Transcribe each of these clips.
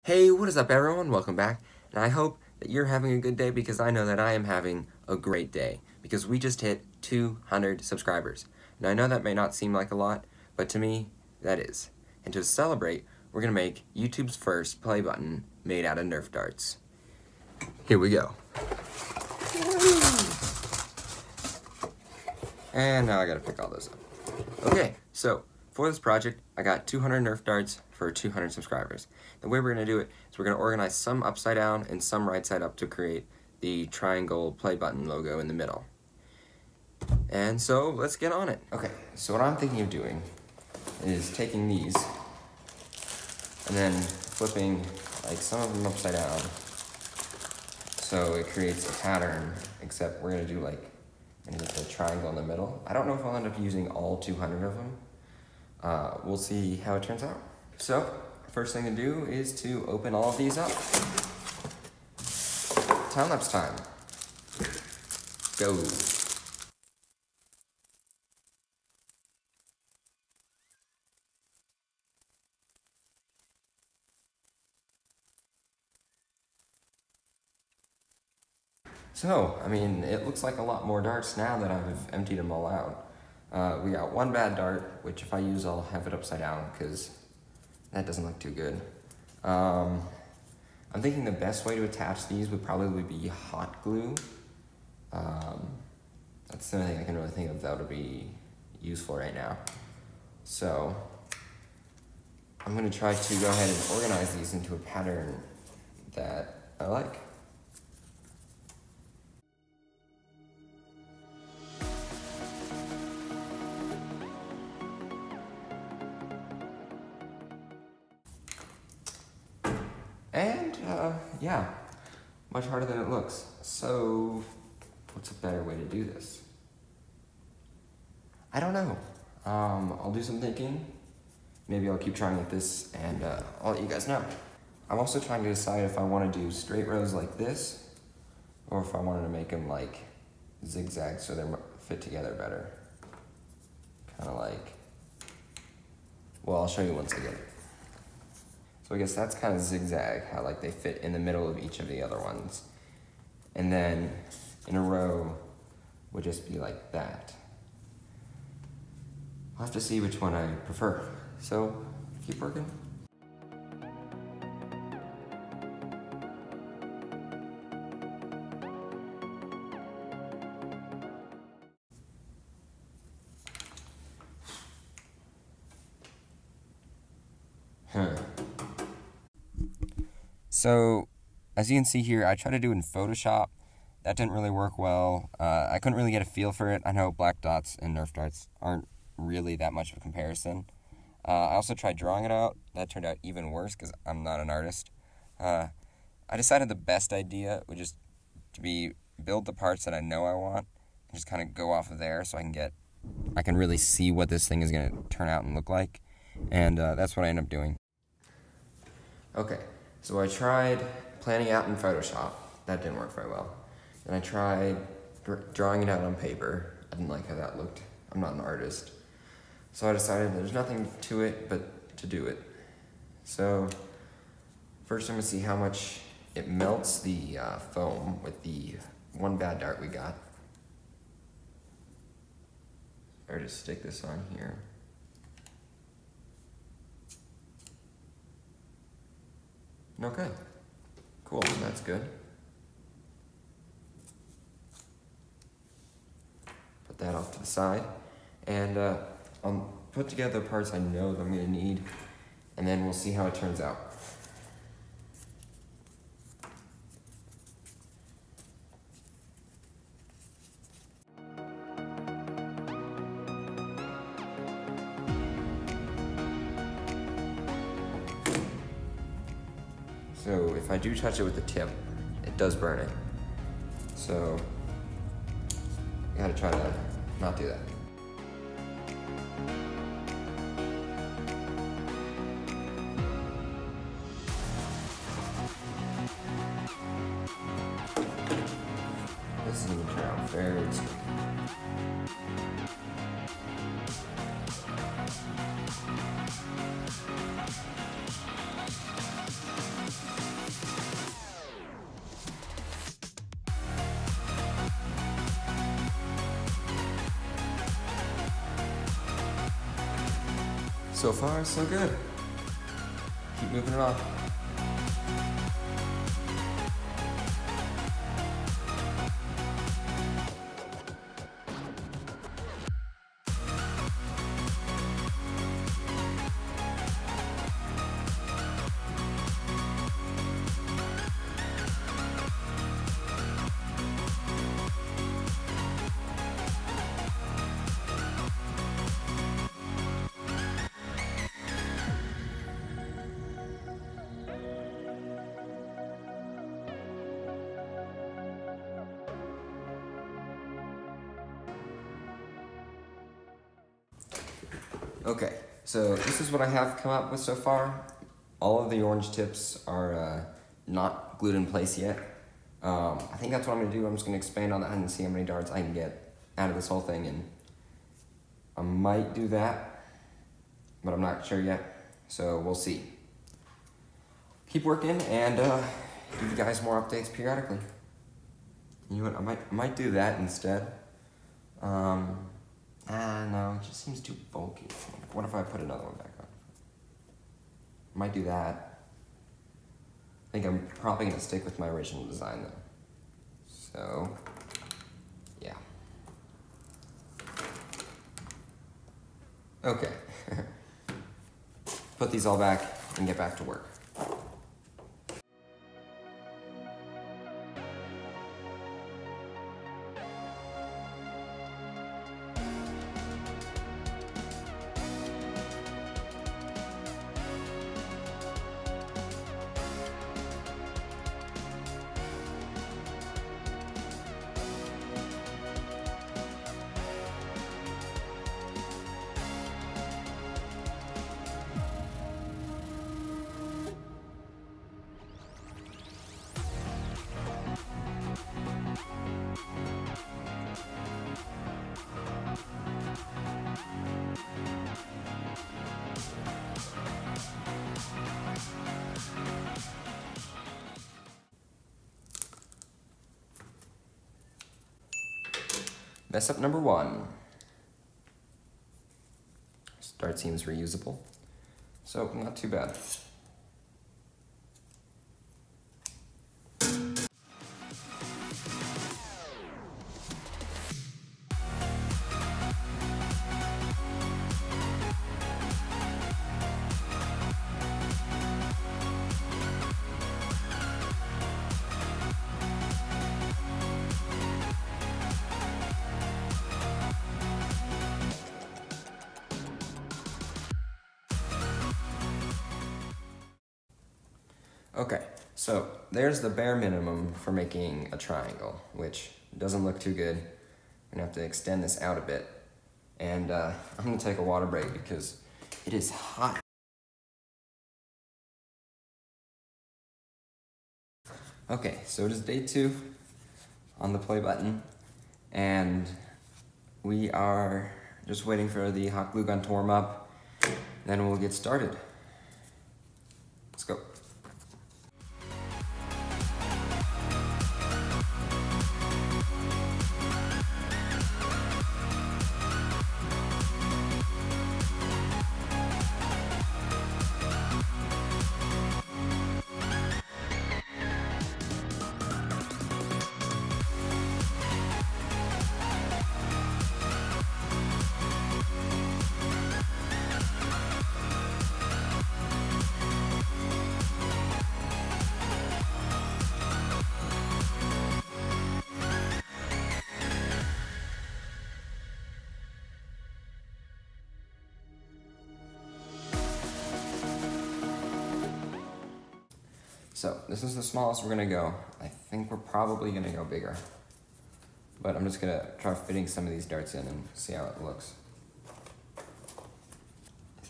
Hey, what is up everyone? Welcome back, and I hope that you're having a good day because I know that I am having a great day because we just hit 200 subscribers. Now I know that may not seem like a lot, but to me, that is. And to celebrate, we're going to make YouTube's first play button made out of Nerf darts. Here we go. And now I gotta pick all those up. Okay, so for this project, I got 200 Nerf darts for 200 subscribers. The way we're gonna do it is we're gonna organize some upside down and some right side up to create the triangle play button logo in the middle. And so let's get on it. Okay, so what I'm thinking of doing is taking these and then flipping like some of them upside down so it creates a pattern, except we're gonna do like the triangle in the middle. I don't know if I'll end up using all 200 of them. We'll see how it turns out. So, first thing to do is to open all of these up. Time-lapse time. Go. So, I mean, it looks like a lot more darts now that I've emptied them all out. We got one bad dart, which if I use, I'll have it upside down because that doesn't look too good. I'm thinking the best way to attach these would probably be hot glue. That's the only thing I can really think of that would be useful right now. So, I'm going to try to go ahead and organize these into a pattern that I like. And, yeah, much harder than it looks. So, what's a better way to do this? I don't know. I'll do some thinking. Maybe I'll keep trying with this, and I'll let you guys know. I'm also trying to decide if I want to do straight rows like this, or if I wanted to make them like zigzag so they fit together better. Kind of like, well, I'll show you once again. So I guess that's kind of zigzag, how like they fit in the middle of each of the other ones. And then in a row would just be like that. I'll have to see which one I prefer. So keep working. So, as you can see here, I tried to do it in Photoshop. That didn't really work well. I couldn't really get a feel for it. I know black dots and Nerf darts aren't really that much of a comparison. I also tried drawing it out. That turned out even worse because I'm not an artist. I decided the best idea would just to be build the parts that I know I want and just kind of go off of there so I can really see what this thing is going to turn out and look like. And that's what I ended up doing. Okay. So I tried planning out in Photoshop. That didn't work very well. And I tried drawing it out on paper. I didn't like how that looked. I'm not an artist. So I decided there's nothing to it but to do it. So first I'm going to see how much it melts the foam with the one bad dart we got. Or just stick this on here. Okay, cool, that's good. Put that off to the side, and I'll put together the parts I know that I'm gonna need, and then we'll see how it turns out. So if I do touch it with the tip, it does burn it. So I gotta try to not do that. This is gonna turn out very sticky. So far, so good. Keep moving it on. Okay, so this is what I have come up with so far. All of the orange tips are not glued in place yet. I think that's what I'm gonna do. I'm just gonna expand on that and see how many darts I can get out of this whole thing, and I might do that, but I'm not sure yet, so we'll see. Keep working and give you guys more updates periodically. You know what, I might do that instead. No, it just seems too bulky. What if I put another one back on? Might do that. I think I'm probably gonna stick with my original design though. So, yeah. Okay. Put these all back and get back to work. Mess up number 1. Dart seems reusable, so not too bad. Okay, so there's the bare minimum for making a triangle, which doesn't look too good. I'm gonna have to extend this out a bit. And I'm gonna take a water break because it is hot. Okay, so it is day 2 on the play button, and we are just waiting for the hot glue gun to warm up, then we'll get started. Let's go. So this is the smallest we're gonna go. I think we're probably gonna go bigger, but I'm just gonna try fitting some of these darts in and see how it looks.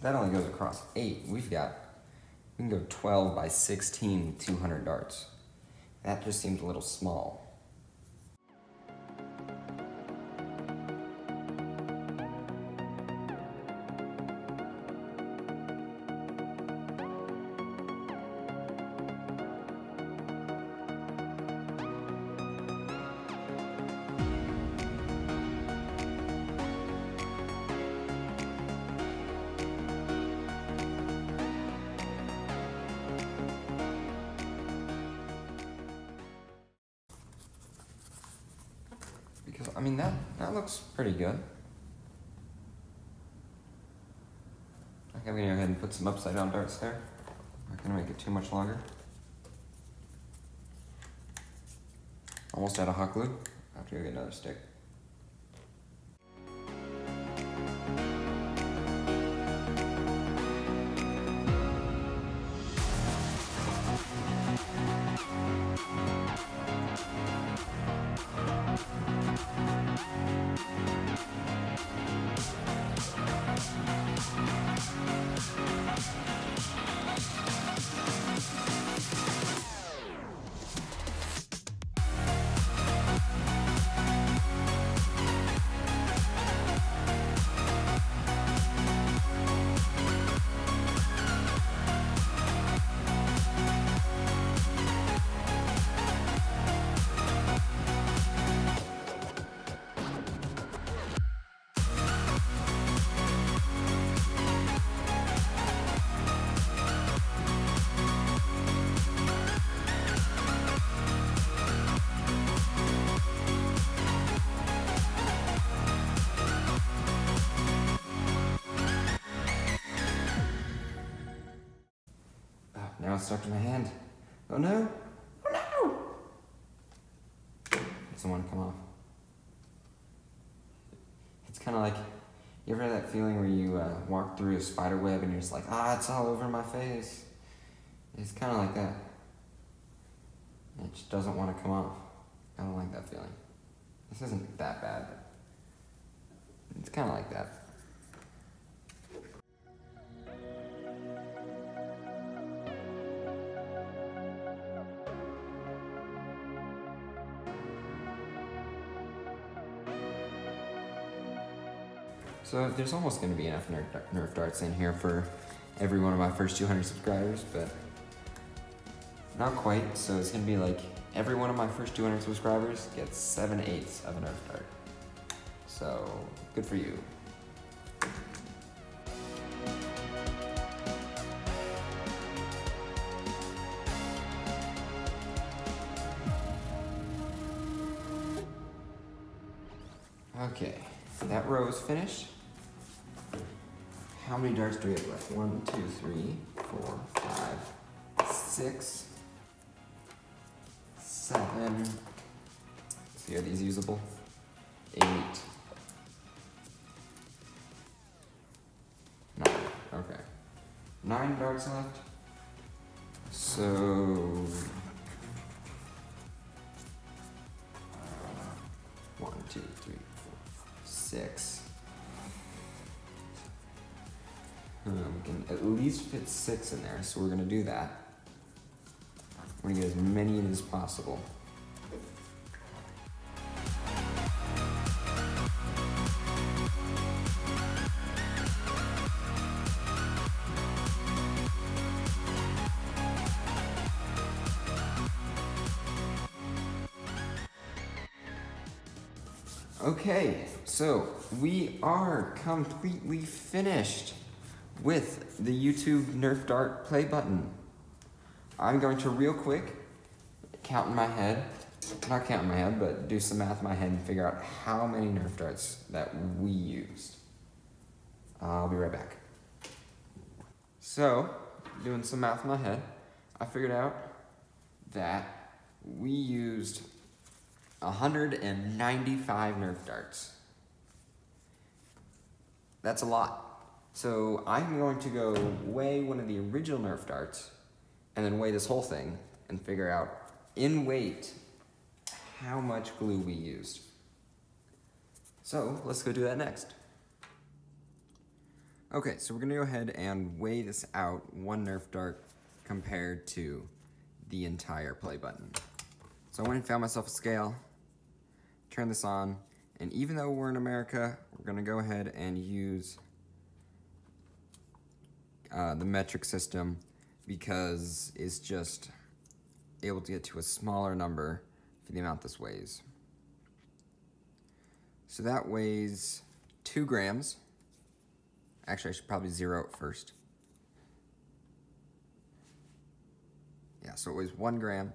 That only goes across 8. We can go 12 by 16, 200 darts. That just seems a little small. I mean, that looks pretty good. I think I'm gonna go ahead and put some upside down darts there. I'm not gonna make it too much longer. Almost out of hot glue. I have to go get another stick. Now it's stuck to my hand. Oh no! Oh no! Doesn't want to come off. It's kind of like, you ever have that feeling where you walk through a spider web and you're just like, it's all over my face. It's kind of like that. It just doesn't want to come off. I don't like that feeling. This isn't that bad. It's kind of like that. So there's almost going to be enough Nerf darts in here for every one of my first 200 subscribers, but not quite. So it's going to be like every one of my first 200 subscribers gets 7/8 of a Nerf dart. So good for you. Okay, that row is finished. How many darts do we have left? 1, 2, 3, 4, 5, 6, 7. Let's see, are these usable? 8. 9. Okay. 9 darts left. So 1, 2, 3, 4, 5, 6. We can at least fit 6 in there, so we're gonna do that. We're gonna get as many in as possible. Okay, so we are completely finished with the YouTube Nerf Dart play button. I'm going to real quick count in my head, not count in my head, but do some math in my head and figure out how many Nerf darts that we used. I'll be right back. So, doing some math in my head, I figured out that we used 195 Nerf darts. That's a lot. So I'm going to go weigh one of the original Nerf darts and then weigh this whole thing and figure out in weight how much glue we used. So let's go do that next. Okay, so we're gonna go ahead and weigh this out, one Nerf dart compared to the entire play button. So I went and found myself a scale, turn this on, and even though we're in America, we're gonna go ahead and use the metric system because it's just able to get to a smaller number for the amount this weighs. So that weighs 2 grams. Actually, I should probably zero it first. Yeah, so it weighs 1 gram.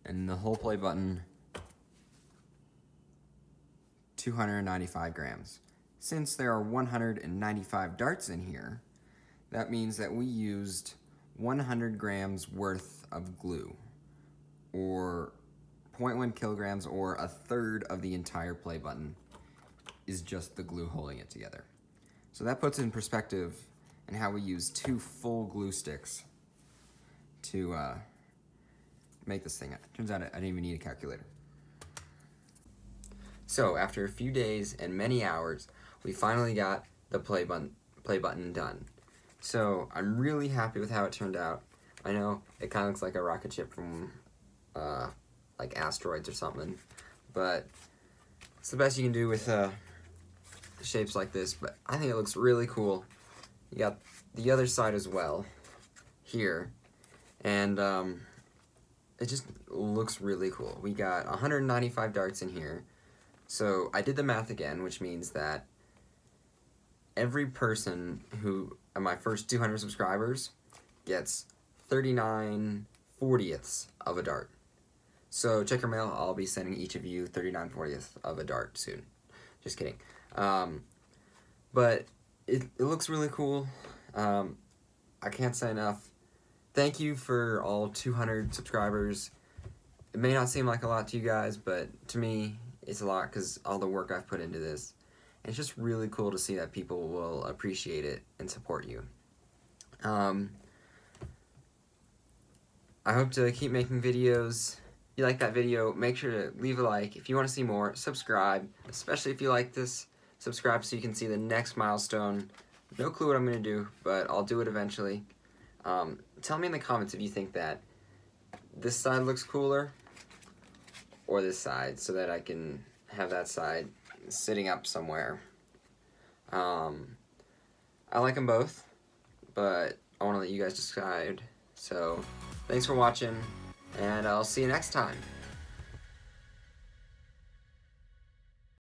And the whole play button 295 grams. Since there are 195 darts in here, that means that we used 100 grams worth of glue, or 0.1 kilograms, or a third of the entire play button is just the glue holding it together. So that puts it in perspective and how we use 2 full glue sticks to make this thing. Turns out I didn't even need a calculator. So after a few days and many hours, we finally got the play button done. So I'm really happy with how it turned out. I know it kind of looks like a rocket ship from like asteroids or something, but it's the best you can do with shapes like this. But I think it looks really cool. You got the other side as well here, and it just looks really cool. We got 195 darts in here. So I did the math again, which means that every person who, my first 200 subscribers, gets 39/40ths of a dart. So check your mail, I'll be sending each of you 39/40ths of a dart soon. Just kidding. But it looks really cool. I can't say enough. Thank you for all 200 subscribers. It may not seem like a lot to you guys, but to me, it's a lot because all the work I've put into this. And it's just really cool to see that people will appreciate it and support you. I hope to keep making videos. If you like that video, make sure to leave a like. If you want to see more, subscribe. Especially if you like this, subscribe so you can see the next milestone. No clue what I'm going to do, but I'll do it eventually. Tell me in the comments if you think that this side looks cooler or this side, so that I can have that side sitting up somewhere. I like them both, but I want to let you guys decide. So thanks for watching, and I'll see you next time.